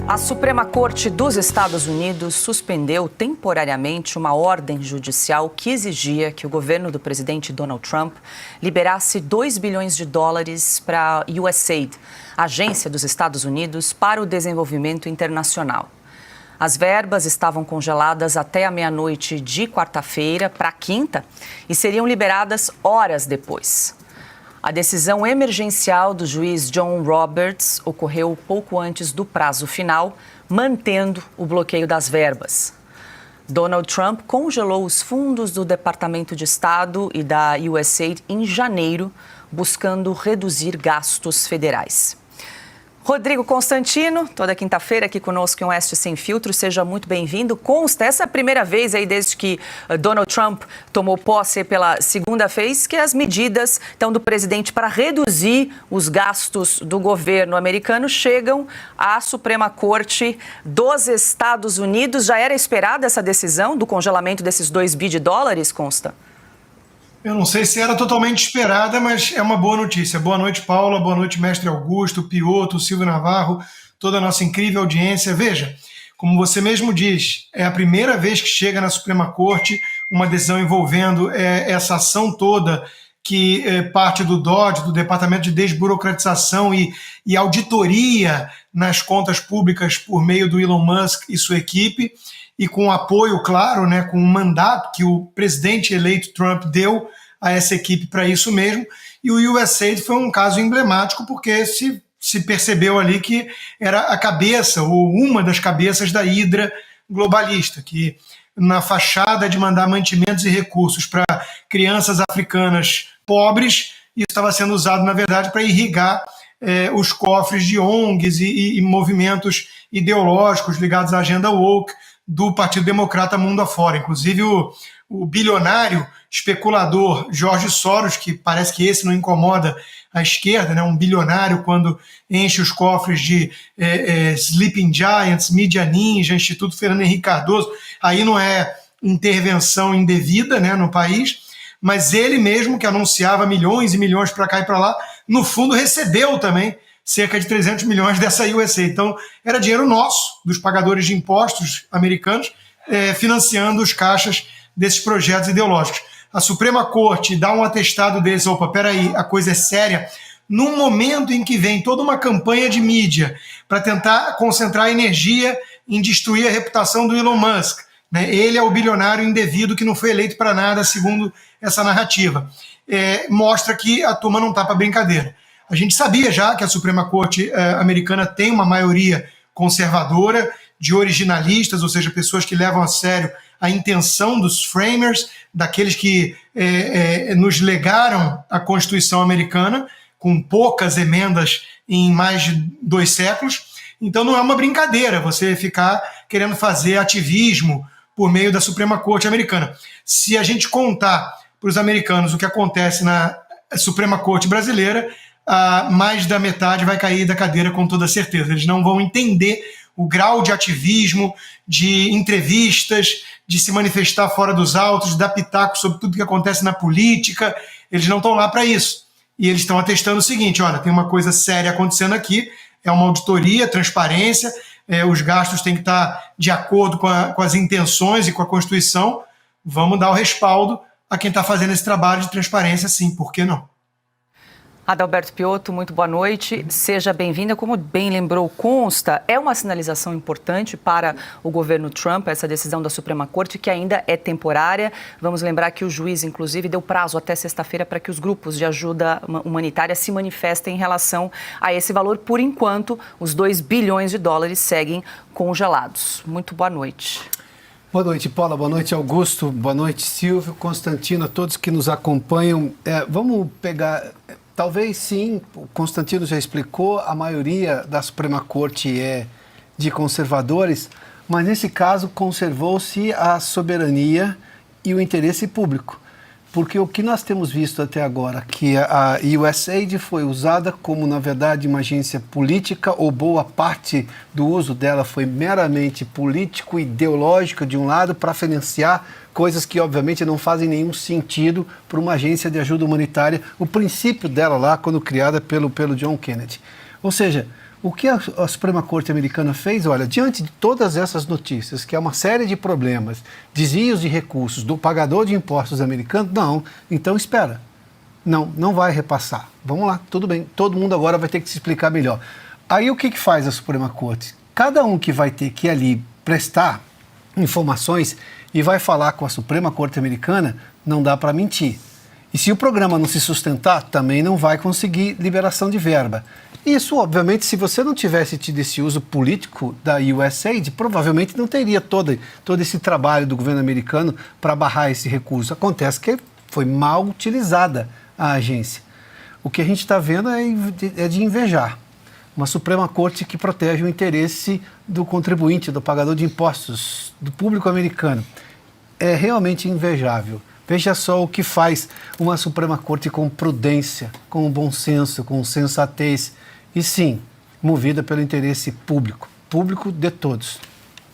A Suprema Corte dos Estados Unidos suspendeu temporariamente uma ordem judicial que exigia que o governo do presidente Donald Trump liberasse 2 bilhões de dólares para a USAID, Agência dos Estados Unidos para o Desenvolvimento Internacional. As verbas estavam congeladas até a meia-noite de quarta-feira para quinta e seriam liberadas horas depois. A decisão emergencial do juiz John Roberts ocorreu pouco antes do prazo final, mantendo o bloqueio das verbas. Donald Trump congelou os fundos do Departamento de Estado e da USAID em janeiro, buscando reduzir gastos federais. Rodrigo Constantino, toda quinta-feira aqui conosco em Oeste Sem Filtro, seja muito bem-vindo. Consta, essa é a primeira vez aí desde que Donald Trump tomou posse pela segunda vez que as medidas então, do presidente para reduzir os gastos do governo americano chegam à Suprema Corte dos Estados Unidos. Já era esperada essa decisão do congelamento desses 2 bi de dólares, Consta? Eu não sei se era totalmente esperada, mas é uma boa notícia. Boa noite, Paula. Boa noite, mestre Augusto, Piotto, Silvio Navarro, toda a nossa incrível audiência. Veja, como você mesmo diz, é a primeira vez que chega na Suprema Corte uma decisão envolvendo essa ação toda que parte do DOD, do Departamento de Desburocratização e auditoria nas contas públicas por meio do Elon Musk e sua equipe, e com apoio, claro, né, com um mandato que o presidente eleito Trump deu a essa equipe para isso mesmo. E o USAID foi um caso emblemático porque se percebeu ali que era a cabeça, ou uma das cabeças da hidra globalista, que na fachada de mandar mantimentos e recursos para crianças africanas pobres, isso estava sendo usado, na verdade, para irrigar os cofres de ONGs e movimentos ideológicos ligados à agenda woke do Partido Democrata mundo afora. Inclusive o bilionário especulador George Soros, que parece que esse não incomoda a esquerda, né? Um bilionário quando enche os cofres de Sleeping Giants, Mídia Ninja, Instituto Fernando Henrique Cardoso, aí não é intervenção indevida, né, no país, mas ele mesmo que anunciava milhões e milhões para cá e para lá, no fundo recebeu também cerca de 300 milhões dessa USA. Então, era dinheiro nosso, dos pagadores de impostos americanos, financiando os caixas desses projetos ideológicos. A Suprema Corte dá um atestado desse, opa, peraí, a coisa é séria, num momento em que vem toda uma campanha de mídia para tentar concentrar energia em destruir a reputação do Elon Musk. Né? Ele é o bilionário indevido que não foi eleito para nada, segundo essa narrativa. Mostra que a turma não está para brincadeira. A gente sabia já que a Suprema Corte americana tem uma maioria conservadora, de originalistas, ou seja, pessoas que levam a sério a intenção dos framers, daqueles que nos legaram a Constituição americana, com poucas emendas em mais de 2 séculos. Então não é uma brincadeira você ficar querendo fazer ativismo por meio da Suprema Corte americana. Se a gente contar para os americanos o que acontece na Suprema Corte brasileira, mais da metade vai cair da cadeira com toda certeza. Eles não vão entender o grau de ativismo, de entrevistas, de se manifestar fora dos autos, de dar pitaco sobre tudo que acontece na política. Eles não estão lá para isso. E eles estão atestando o seguinte, olha, tem uma coisa séria acontecendo aqui, é uma auditoria, transparência, os gastos têm que estar de acordo com as intenções e com a Constituição. Vamos dar o respaldo a quem está fazendo esse trabalho de transparência, sim, por que não? Adalberto Piotto, muito boa noite. Seja bem-vinda. Como bem lembrou, consta, é uma sinalização importante para o governo Trump, essa decisão da Suprema Corte, que ainda é temporária. Vamos lembrar que o juiz, inclusive, deu prazo até sexta-feira para que os grupos de ajuda humanitária se manifestem em relação a esse valor. Por enquanto, os 2 bilhões de dólares seguem congelados. Muito boa noite. Boa noite, Paula. Boa noite, Augusto. Boa noite, Silvio, Constantino, a todos que nos acompanham. Vamos pegar... Talvez sim, o Constantino já explicou, a maioria da Suprema Corte é de conservadores, mas nesse caso conservou-se a soberania e o interesse público. Porque o que nós temos visto até agora, que a USAID foi usada como, na verdade, uma agência política, ou boa parte do uso dela foi meramente político, ideológico, de um lado, para financiar coisas que, obviamente, não fazem nenhum sentido para uma agência de ajuda humanitária, o princípio dela lá, quando criada pelo John Kennedy. Ou seja, O que a Suprema Corte americana fez, olha, diante de todas essas notícias, que é uma série de problemas, desvios de recursos do pagador de impostos americano, não, então espera. Não vai repassar. Vamos lá, tudo bem. Todo mundo agora vai ter que se explicar melhor. Aí o que faz a Suprema Corte? Cada um que vai ter que ali prestar informações e vai falar com a Suprema Corte americana, não dá para mentir. E se o programa não se sustentar, também não vai conseguir liberação de verba. Isso, obviamente, se você não tivesse tido esse uso político da USAID, provavelmente não teria todo esse trabalho do governo americano para barrar esse recurso. Acontece que foi mal utilizada a agência. O que a gente está vendo é de invejar. Uma Suprema Corte que protege o interesse do contribuinte, do pagador de impostos, do público americano. É realmente invejável. Veja só o que faz uma Suprema Corte com prudência, com bom senso, com sensatez e, sim, movida pelo interesse público de todos.